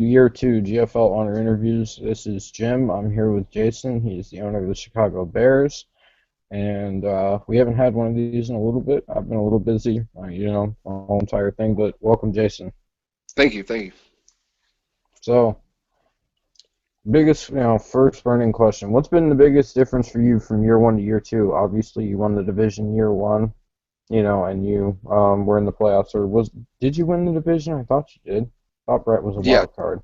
Year 2 GFL Honor Interviews. This is Jim. I'm here with Jason. He's the owner of the Chicago Bears. And we haven't had one of these in a little bit. I've been a little busy, the whole entire thing, but welcome, Jason. Thank you, thank you. So, biggest, first burning question. What's been the biggest difference for you from year 1 to year 2? Obviously, you won the division year 1, and you were in the playoffs. Did you win the division? I thought you did. I thought Brett was a Yeah, wild card.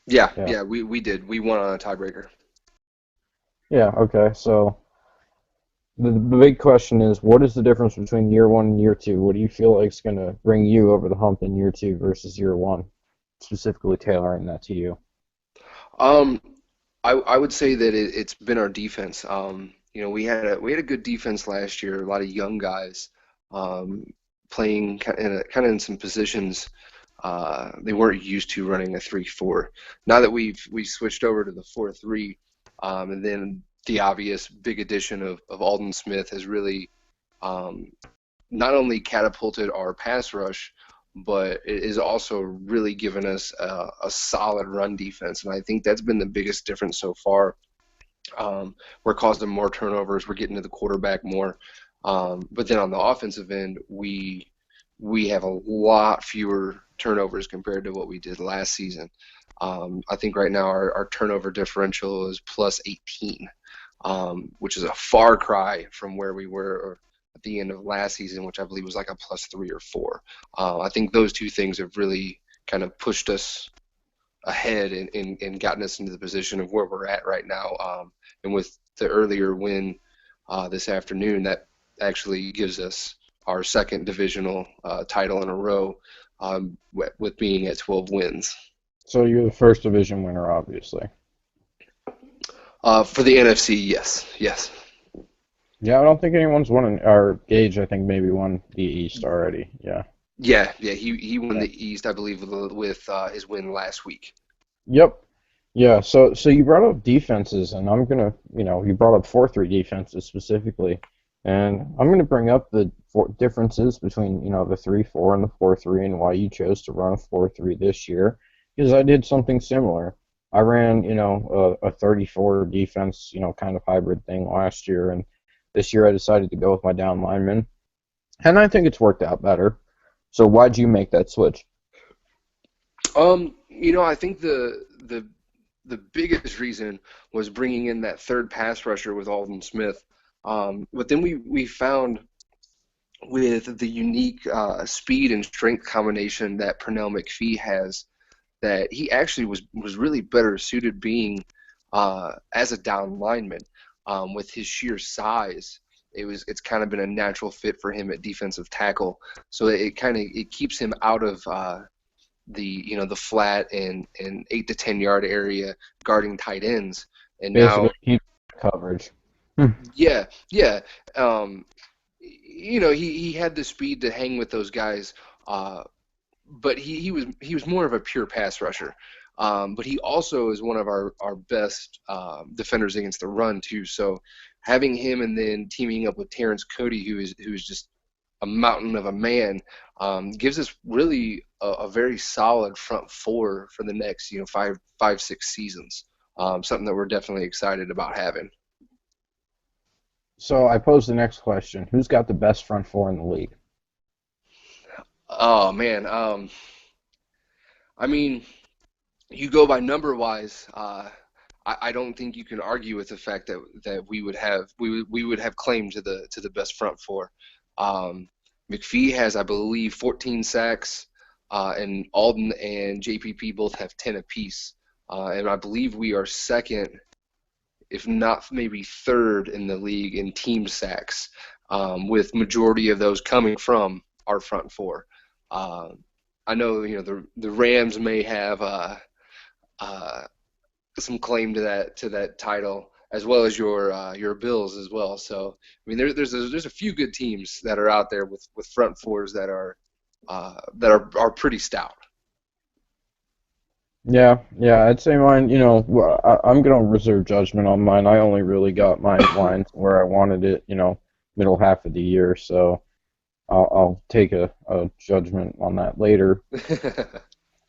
yeah, Yeah. yeah. We did. We won on a tiebreaker. Yeah, okay. So, the big question is, what is the difference between year 1 and year 2? What do you feel like is going to bring you over the hump in year 2 versus year 1? Specifically tailoring that to you. Um, I would say that it's been our defense. We had a good defense last year. A lot of young guys, um, playing kind of in some positions they weren't used to running a 3-4. Now that we switched over to the 4-3, and then the obvious big addition of Alden Smith has really um, not only catapulted our pass rush, but it is also really given us a solid run defense. And I think that's been the biggest difference so far. We're causing more turnovers. We're getting to the quarterback more. But then on the offensive end, we have a lot fewer turnovers compared to what we did last season. I think right now our turnover differential is plus 18, which is a far cry from where we were at the end of last season, which I believe was like a plus 3 or 4. I think those two things have really kind of pushed us ahead and gotten us into the position of where we're at right now. And with the earlier win this afternoon, that actually gives us our second divisional title in a row, with being at 12 wins. So you're the first division winner, obviously. For the NFC, yes, yes. Yeah, I don't think anyone's won or Gage, I think maybe won the East already. Yeah. Yeah, yeah, he won Yeah. the East, I believe, with his win last week. Yep. Yeah, so you brought up defenses, and you brought up 4-3 defenses specifically, and I'm gonna bring up the differences between, the 3-4 and the 4-3, and why you chose to run a 4-3 this year, because I did something similar. I ran, a 34 defense, kind of hybrid thing last year, and this year I decided to go with my down lineman, and I think it's worked out better. So why'd you make that switch? I think the biggest reason was bringing in that third pass rusher with Alden Smith. But then we found with the unique speed and strength combination that Pernell McPhee has, that he actually was really better suited being as a down lineman, with his sheer size. It's kind of been a natural fit for him at defensive tackle. So it keeps him out of the flat and 8 to 10 yard area guarding tight ends. And Basically, now, keep coverage. Hmm. yeah, yeah. Um, he had the speed to hang with those guys, uh, but he was more of a pure pass rusher. But he also is one of our best defenders against the run too. So having him and then teaming up with Terrence Cody, who is just a mountain of a man, gives us really a very solid front four for the next 5, 6 seasons. Something that we're definitely excited about having. So I pose the next question: who's got the best front four in the league? Oh man, I mean, you go by number wise. I don't think you can argue with the fact that we would have claim to the best front four. Um, McPhee has, I believe, 14 sacks, and Alden and JPP both have 10 apiece. And I believe we are second, if not maybe third, in the league in team sacks, with majority of those coming from our front four. Uh, I know the Rams may have uh, some claim to that title, as well as your Bills as well. So I mean, there's a few good teams that are out there with front fours that are pretty stout. Yeah, yeah, I'd say mine. I'm gonna reserve judgment on mine. I only really got my lines where I wanted it, middle half of the year. So I'll take a judgment on that later.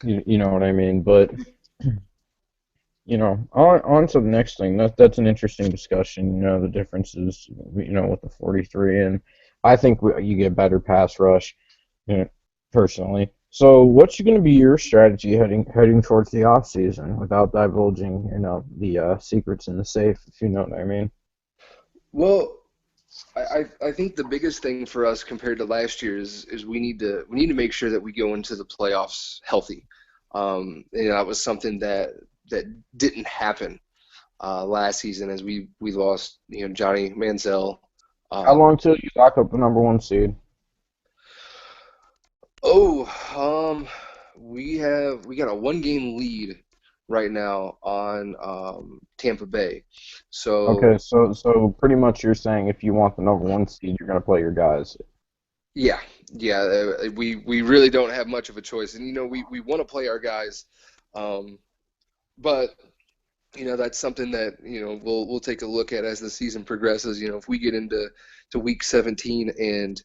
You know what I mean? But On to the next thing. That's an interesting discussion. The differences, with the 43, and I think you get better pass rush, you know, personally. So, what's going to be your strategy heading towards the off season without divulging, the secrets in the safe, if you know what I mean? Well, I think the biggest thing for us compared to last year is we need to make sure that we go into the playoffs healthy. That was something that didn't happen last season as we lost Johnny Manziel. How Um, long till you lock up the number one seed? oh, we got a 1 game lead right now on Tampa Bay. Okay, So so pretty much you're saying if you want the number one seed, you're going to play your guys. yeah, yeah, we really don't have much of a choice, and we want to play our guys, um, but that's something that we'll take a look at as the season progresses. If we get into week 17 and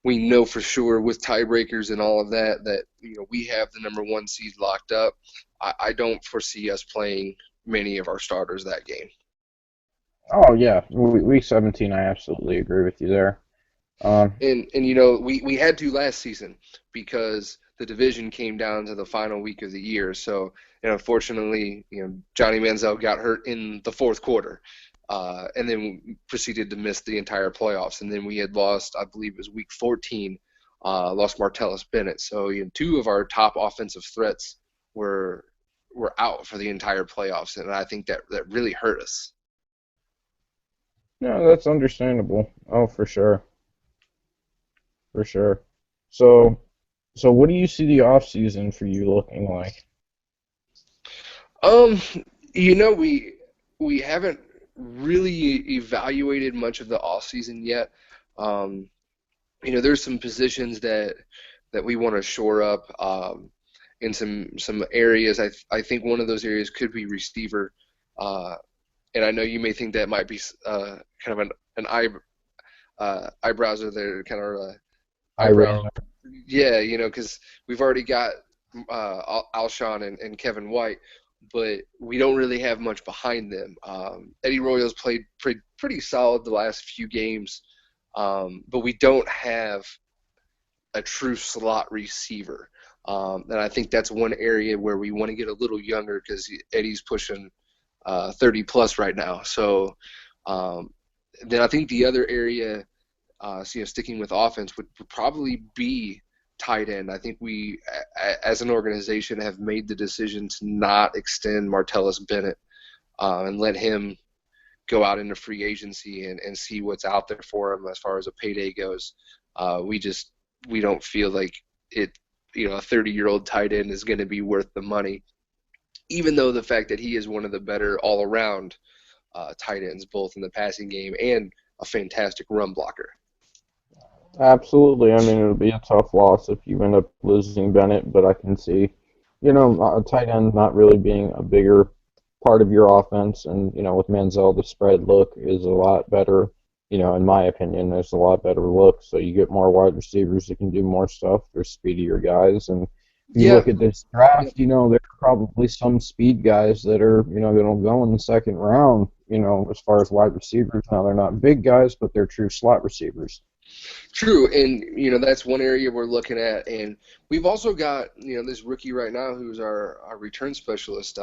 we know for sure with tiebreakers and all of that we have the number one seed locked up, I don't foresee us playing many of our starters that game. Oh yeah, week 17, I absolutely agree with you there. Um, And we had to last season because the division came down to the final week of the year. So unfortunately, Johnny Manziel got hurt in the fourth quarter, and then proceeded to miss the entire playoffs. And then we had lost, I believe it was week 14, lost Martellus Bennett. So two of our top offensive threats were were out for the entire playoffs, and I think that really hurt us. no, that's understandable. Oh, for sure, for sure. So, so what do you see the off season for you looking like? Um, we haven't really evaluated much of the off season yet. Um, there's some positions that we want to shore up in some areas. I think one of those areas could be receiver. Uh, and I know you may think that might be kind of an eyebrows are there, kind of I eyebrow. rather. Yeah, because we've already got Alshon and Kevin White, but we don't really have much behind them. Eddie Royals played pretty solid the last few games, but we don't have a true slot receiver. And I think that's one area where we want to get a little younger because Eddie's pushing 30 plus right now. So um, then I think the other area, sticking with offense, would probably be tight end. I think we, as an organization, have made the decision to not extend Martellus Bennett and let him go out into free agency and see what's out there for him as far as a payday goes. We don't feel like it. A 30-year-old tight end is going to be worth the money, even though the fact that he is one of the better all-around tight ends, both in the passing game and a fantastic run blocker. Absolutely. I mean, it'll be a tough loss if you end up losing Bennett, but I can see, a tight end not really being a bigger part of your offense, and with Manziel, the spread look is a lot better. In my opinion, there's a lot better look, so you get more wide receivers that can do more stuff. They're speedier guys, and if you Yeah, look at this yeah, draft, there are probably some speed guys that are, going to go in the second round. As far as wide receivers, now they're not big guys, but they're true slot receivers. true. And that's one area we're looking at. And we've also got this rookie right now who's our return specialist,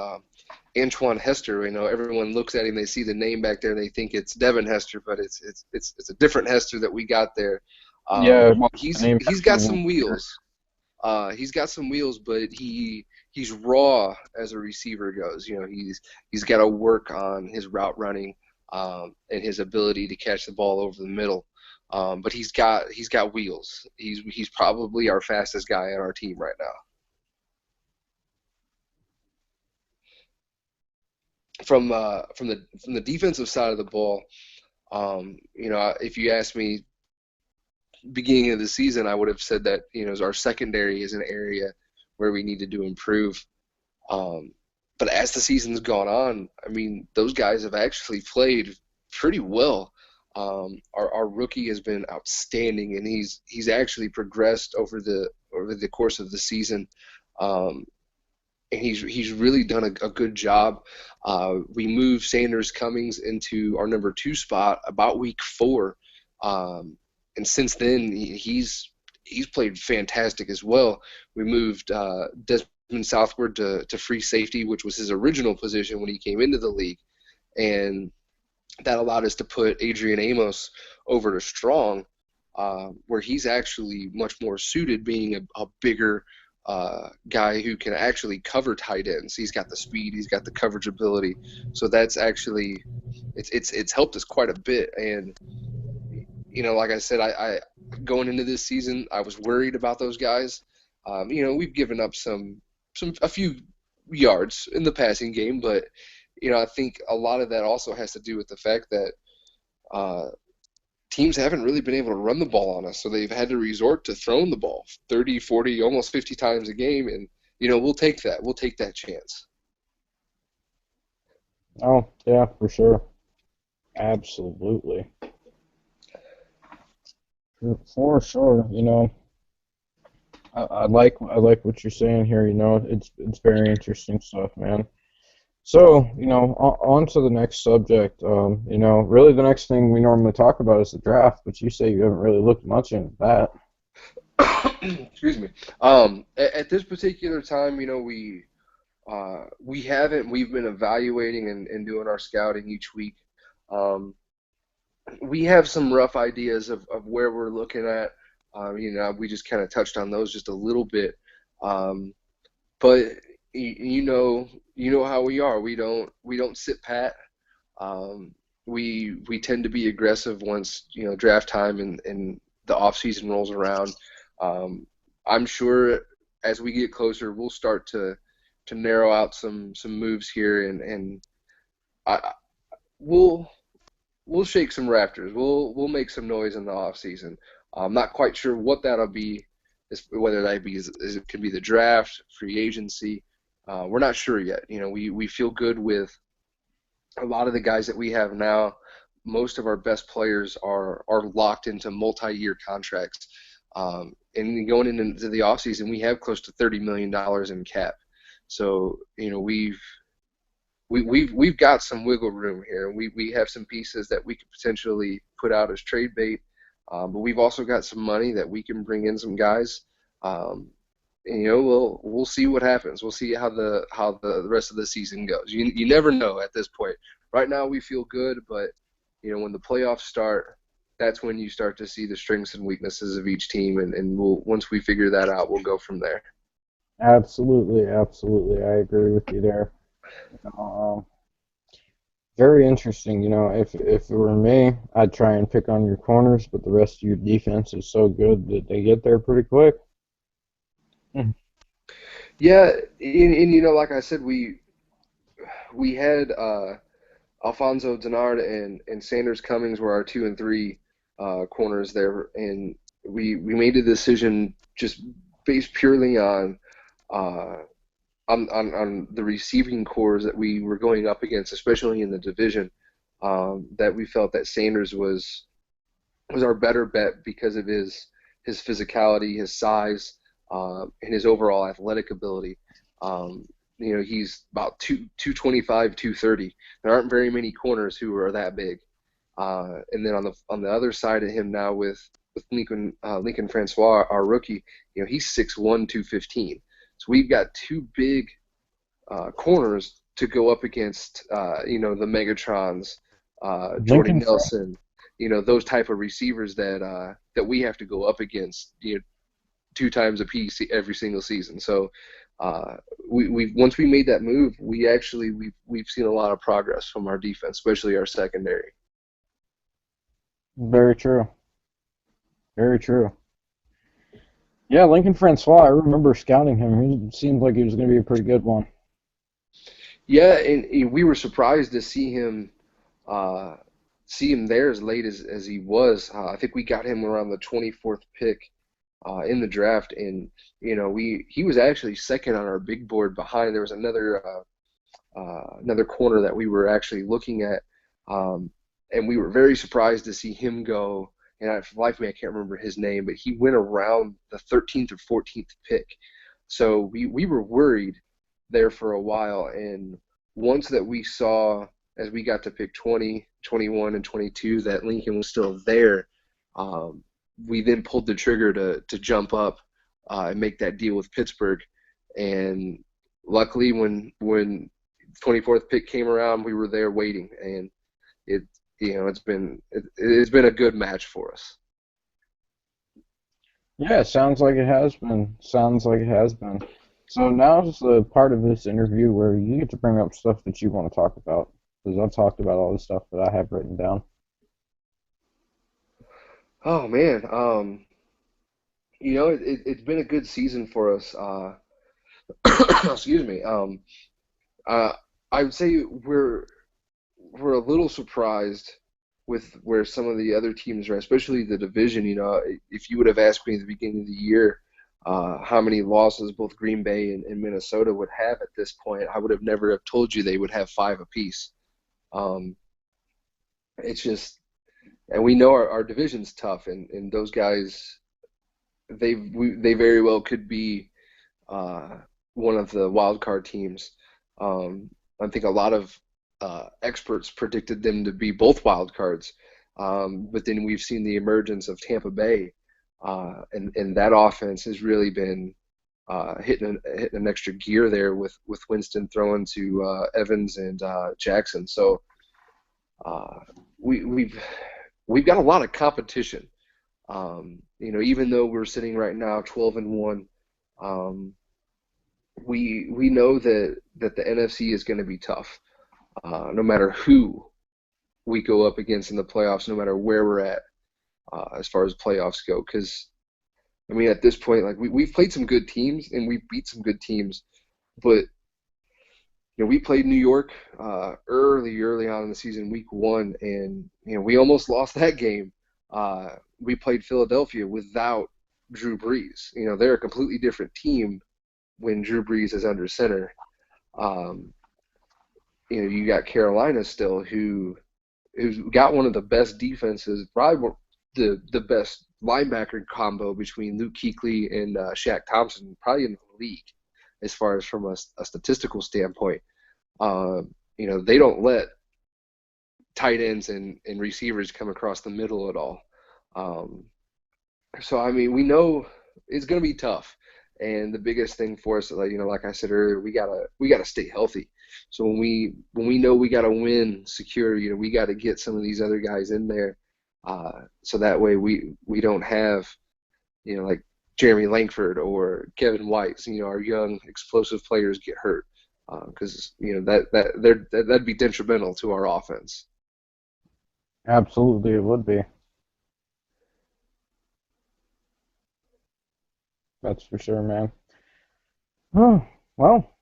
Antoine Hester. Everyone looks at him, they see the name back there, and they think it's Devin Hester, but it's a different Hester that we got there. Yeah, what's the name? He's got some wheels. He's got some wheels, but he's raw as a receiver goes. He's got to work on his route running and his ability to catch the ball over the middle. But he's got wheels. He's probably our fastest guy on our team right now. From the defensive side of the ball, if you ask me beginning of the season, I would have said that our secondary is an area where we needed to improve. Um, but as the season's gone on, I mean, those guys have actually played pretty well. Our rookie has been outstanding, and he's actually progressed over the course of the season. Um, and he's really done a good job. We moved Sanders Cummings into our number two spot about week four, and since then he's played fantastic as well. We moved Desmond Southward to free safety, which was his original position when he came into the league, and that allowed us to put Adrian Amos over to strong, where he's actually much more suited, being a bigger guy who can actually cover tight ends. He's got the speed, he's got the coverage ability, so that's actually it's helped us quite a bit. And like I said, I going into this season, I was worried about those guys. We've given up a few yards in the passing game, but I think a lot of that also has to do with the fact that uh, teams haven't really been able to run the ball on us, so they've had to resort to throwing the ball 30, 40, almost 50 times a game, and we'll take that. We'll take that chance. Oh, yeah, for sure. Absolutely. For sure. I like what you're saying here. It's very interesting stuff, man. So, on to the next subject. Really the next thing we normally talk about is the draft, but you say you haven't really looked much into that. Excuse me. At this particular time, we haven't. We've been evaluating and doing our scouting each week. Um, we have some rough ideas of where we're looking at. We just kind of touched on those just a little bit. Um, but you know how we are. We don't sit pat. Um, we tend to be aggressive once draft time and the off season rolls around. Um, I'm sure as we get closer, we'll start to narrow out some moves here, and I, we'll we'll shake some rafters. We'll make some noise in the off season. I'm not quite sure what that'll be, whether that be it could be the draft, free agency. We're not sure yet. We feel good with a lot of the guys that we have now. Most of our best players are locked into multi-year contracts. And going into the offseason, we have close to $30 million in cap. So we've got some wiggle room here. We have some pieces that we could potentially put out as trade bait, but we've also got some money that we can bring in some guys. Um, and, we'll see what happens. We'll see how the rest of the season goes. You never know at this point. Right now we feel good, but when the playoffs start, that's when you start to see the strengths and weaknesses of each team, and once we figure that out, we'll go from there. Absolutely, absolutely. I agree with you there. Um, Very interesting. If it were me, I'd try and pick on your corners, but the rest of your defense is so good that they get there pretty quick. Mhm. Yeah, and like I said, we had Alfonso Denard and Sanders Cummings were our two and three corners there, and we made a decision just based purely uh, on the receiving cores that we were going up against, especially in the division. That we felt that Sanders was our better bet because of his physicality, his size, and his overall athletic ability. Um, he's about 225, 230. There aren't very many corners who are that big. And then on the other side of him now with Lincoln Francois, our rookie, he's 6'1", 215. So we've got two big corners to go up against, the Megatrons, Jordy Lincoln Fr- Nelson, those type of receivers that we have to go up against, two times a piece every single season. So uh, we once we made that move, we've seen a lot of progress from our defense, especially our secondary. Very true. Very true. Yeah, Lincoln Francois, I remember scouting him. He seemed like he was going to be a pretty good one. Yeah, and we were surprised to uh, see him there as late as he was. I think we got him around the 24th pick in the draft, and he was actually second on our big board behind. There was another corner that we were actually looking at, and we were very surprised to see him go. And for the life of me, I can't remember his name, but he went around the 13th or 14th pick. So we were worried there for a while. And once that we saw, as we got to pick 20, 21, and 22, that Lincoln was still there, um, we then pulled the trigger to jump up and make that deal with Pittsburgh. And luckily, when 24th pick came around, we were there waiting, and it it's been a good match for us. Yeah, it sounds like it has been. Sounds like it has been. So now is the part of this interview where you get to bring up stuff that you want to talk about. Because I've talked about all the stuff that I have written down. Oh man, it's been a good season for us. Excuse me. Uh, I would say we're a little surprised with where some of the other teams are, especially the division. If you would have asked me at the beginning of the year how many losses both Green Bay and Minnesota would have at this point, I would have never have told you they would have five apiece. Um, it's just, and we know our division's tough, and those guys, they very well could be uh, one of the wild card teams. I think a lot of experts predicted them to be both wild cards, but then we've seen the emergence of Tampa Bay, and that offense has really been hitting an extra gear there with Winston throwing to Evans and Jackson. So uh, we've got a lot of competition. Even though we're sitting right now 12-1, um, we know that the NFC is going to be tough, no matter who we go up against in the playoffs, no matter where we're at as far as playoffs go. Because I mean, at this point, like we've played some good teams and we beat some good teams, but we played New York early on in the season, week one, and we almost lost that game. We played Philadelphia without Drew Brees. They're a completely different team when Drew Brees is under center. Um, you got Carolina still, who's got one of the best defenses, probably the best linebacker combo between Luke Kuechly and Shaq Thompson, probably in the league, as far as from a statistical standpoint. They don't let tight ends and receivers come across the middle at all. Um, so I mean, we know it's going to be tough, and the biggest thing for us, like I said earlier, we gotta stay healthy. So when we know we got to win secure, we got to get some of these other guys in there, so that way we don't have like Jeremy Langford or Kevin White, our young explosive players get hurt, because that'd be detrimental to our offense. Absolutely, it would be. That's for sure, man. Oh, well,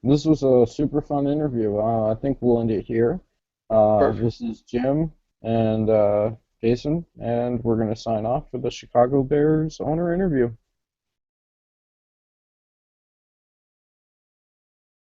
this was a super fun interview. I think we'll end it here. Perfect. This is Jim and Jason, and we're going to sign off for the Chicago Bears owner interview.